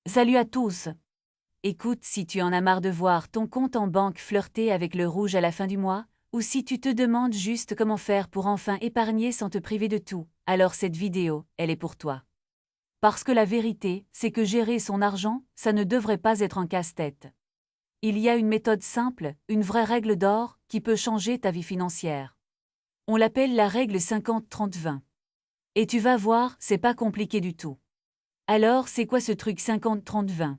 Salut à tous! Écoute, si tu en as marre de voir ton compte en banque flirter avec le rouge à la fin du mois, ou si tu te demandes juste comment faire pour enfin épargner sans te priver de tout, alors cette vidéo, elle est pour toi. Parce que la vérité, c'est que gérer son argent, ça ne devrait pas être un casse-tête. Il y a une méthode simple, une vraie règle d'or, qui peut changer ta vie financière. On l'appelle la règle 50-30-20. Et tu vas voir, c'est pas compliqué du tout. Alors, c'est quoi ce truc 50-30-20?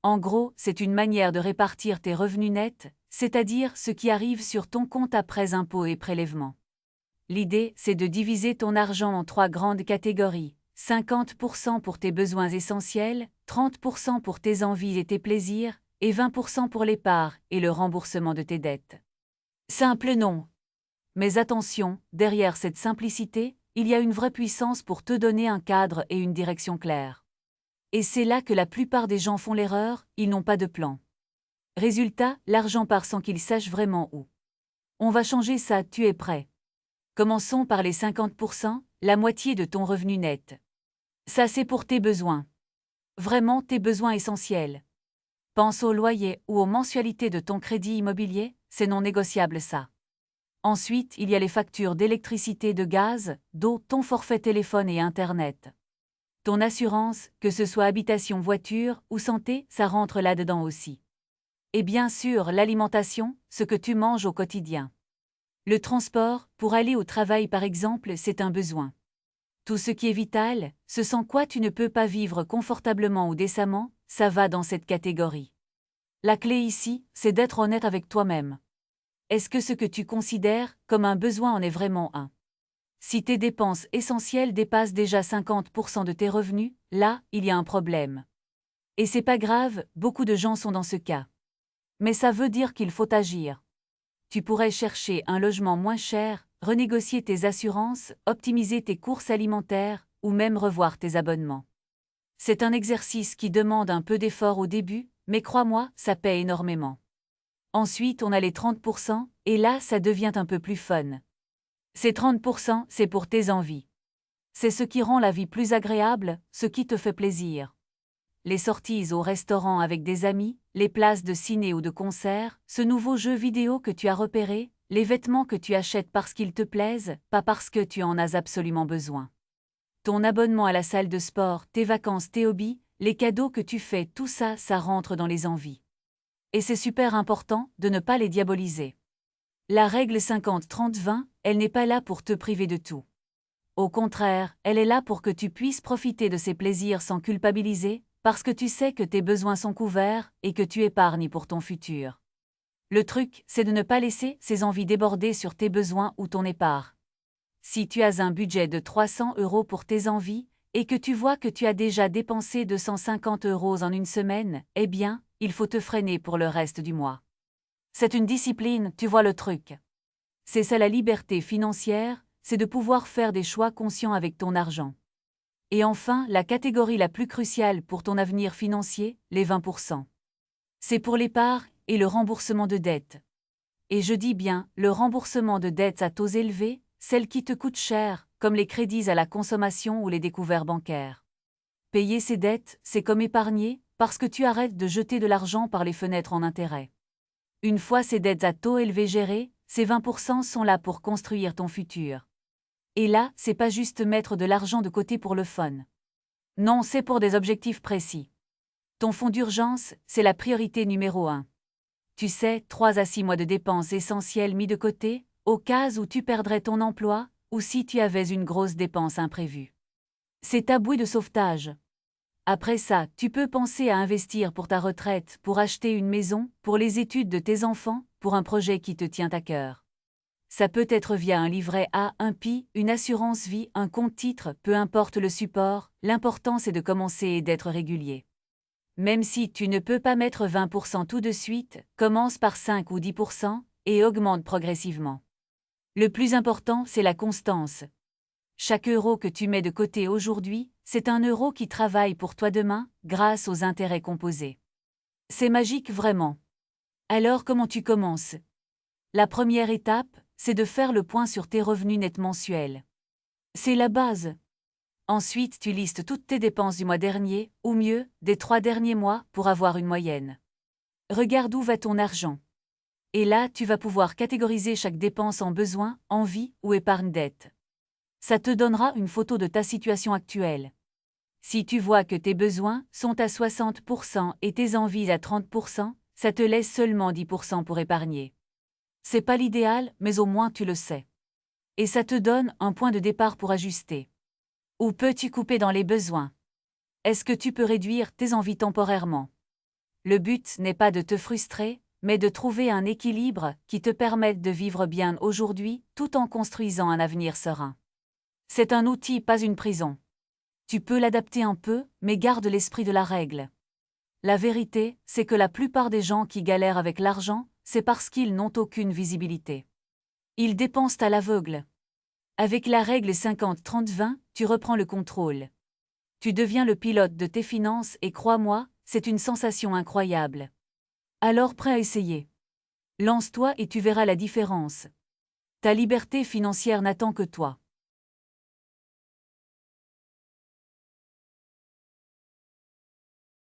En gros, c'est une manière de répartir tes revenus nets, c'est-à-dire ce qui arrive sur ton compte après impôts et prélèvements. L'idée, c'est de diviser ton argent en trois grandes catégories: 50% pour tes besoins essentiels, 30% pour tes envies et tes plaisirs, et 20% pour l'épargne et le remboursement de tes dettes. Simple non. Mais attention, derrière cette simplicité, il y a une vraie puissance pour te donner un cadre et une direction claire. Et c'est là que la plupart des gens font l'erreur, ils n'ont pas de plan. Résultat, l'argent part sans qu'ils sachent vraiment où. On va changer ça, tu es prêt? Commençons par les 50%, la moitié de ton revenu net. Ça c'est pour tes besoins. Vraiment tes besoins essentiels. Pense au loyer ou aux mensualités de ton crédit immobilier, c'est non négociable ça. Ensuite, il y a les factures d'électricité, de gaz, d'eau, ton forfait téléphone et Internet. Ton assurance, que ce soit habitation, voiture ou santé, ça rentre là-dedans aussi. Et bien sûr, l'alimentation, ce que tu manges au quotidien. Le transport, pour aller au travail par exemple, c'est un besoin. Tout ce qui est vital, ce sans quoi tu ne peux pas vivre confortablement ou décemment, ça va dans cette catégorie. La clé ici, c'est d'être honnête avec toi-même. Est-ce que ce que tu considères comme un besoin en est vraiment un? Si tes dépenses essentielles dépassent déjà 50% de tes revenus, là, il y a un problème. Et c'est pas grave, beaucoup de gens sont dans ce cas. Mais ça veut dire qu'il faut agir. Tu pourrais chercher un logement moins cher, renégocier tes assurances, optimiser tes courses alimentaires, ou même revoir tes abonnements. C'est un exercice qui demande un peu d'effort au début, mais crois-moi, ça paie énormément. Ensuite, on a les 30%, et là, ça devient un peu plus fun. Ces 30%, c'est pour tes envies. C'est ce qui rend la vie plus agréable, ce qui te fait plaisir. Les sorties au restaurant avec des amis, les places de ciné ou de concert, ce nouveau jeu vidéo que tu as repéré, les vêtements que tu achètes parce qu'ils te plaisent, pas parce que tu en as absolument besoin. Ton abonnement à la salle de sport, tes vacances, tes hobbies, les cadeaux que tu fais, tout ça, ça rentre dans les envies. Et c'est super important de ne pas les diaboliser. La règle 50-30-20, elle n'est pas là pour te priver de tout. Au contraire, elle est là pour que tu puisses profiter de ces plaisirs sans culpabiliser, parce que tu sais que tes besoins sont couverts et que tu épargnes pour ton futur. Le truc, c'est de ne pas laisser ces envies déborder sur tes besoins ou ton épargne. Si tu as un budget de 300 € pour tes envies, et que tu vois que tu as déjà dépensé 250 € en une semaine, eh bien, il faut te freiner pour le reste du mois. C'est une discipline, tu vois le truc. C'est ça la liberté financière, c'est de pouvoir faire des choix conscients avec ton argent. Et enfin, la catégorie la plus cruciale pour ton avenir financier, les 20%. C'est pour l'épargne et le remboursement de dettes. Et je dis bien, le remboursement de dettes à taux élevés, celles qui te coûtent cher, comme les crédits à la consommation ou les découverts bancaires. Payer ces dettes, c'est comme épargner, parce que tu arrêtes de jeter de l'argent par les fenêtres en intérêt. Une fois ces dettes à taux élevés gérées, ces 20% sont là pour construire ton futur. Et là, c'est pas juste mettre de l'argent de côté pour le fun. Non, c'est pour des objectifs précis. Ton fonds d'urgence, c'est la priorité numéro 1. Tu sais, 3 à 6 mois de dépenses essentielles mis de côté, au cas où tu perdrais ton emploi, ou si tu avais une grosse dépense imprévue. C'est ta bouée de sauvetage. Après ça, tu peux penser à investir pour ta retraite, pour acheter une maison, pour les études de tes enfants, pour un projet qui te tient à cœur. Ça peut être via un livret A, un PI, une assurance vie, un compte titre, peu importe le support, l'important c'est de commencer et d'être régulier. Même si tu ne peux pas mettre 20% tout de suite, commence par 5 ou 10% et augmente progressivement. Le plus important, c'est la constance. Chaque euro que tu mets de côté aujourd'hui, c'est un euro qui travaille pour toi demain, grâce aux intérêts composés. C'est magique vraiment. Alors comment tu commences? La première étape, c'est de faire le point sur tes revenus nets mensuels. C'est la base. Ensuite, tu listes toutes tes dépenses du mois dernier, ou mieux, des 3 derniers mois, pour avoir une moyenne. Regarde où va ton argent. Et là, tu vas pouvoir catégoriser chaque dépense en besoin, envie ou épargne-dette. Ça te donnera une photo de ta situation actuelle. Si tu vois que tes besoins sont à 60% et tes envies à 30%, ça te laisse seulement 10% pour épargner. C'est pas l'idéal, mais au moins tu le sais. Et ça te donne un point de départ pour ajuster. Où peux-tu couper dans les besoins? Est-ce que tu peux réduire tes envies temporairement? Le but n'est pas de te frustrer, mais de trouver un équilibre qui te permette de vivre bien aujourd'hui tout en construisant un avenir serein. C'est un outil, pas une prison. Tu peux l'adapter un peu, mais garde l'esprit de la règle. La vérité, c'est que la plupart des gens qui galèrent avec l'argent, c'est parce qu'ils n'ont aucune visibilité. Ils dépensent à l'aveugle. Avec la règle 50-30-20, tu reprends le contrôle. Tu deviens le pilote de tes finances et crois-moi, c'est une sensation incroyable. Alors prêt à essayer? Lance-toi et tu verras la différence. Ta liberté financière n'attend que toi.